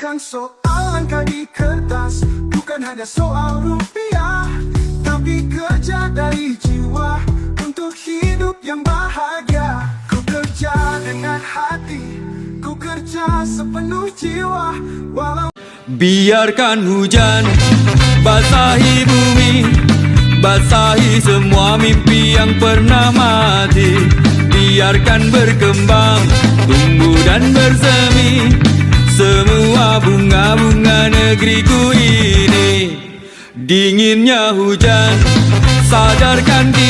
Bukan soal angka di kertas, bukan hanya soal rupiah, tapi kerja dari jiwa untuk hidup yang bahagia. Ku kerja dengan hati, ku kerja sepenuh jiwa, walau biarkan hujan basahi bumi, basahi semua mimpi yang pernah mati. Biarkan berkembang, tumbuh dan bersemi semua bunga-bunga negeriku ini. Dinginnya hujan sadarkan kita.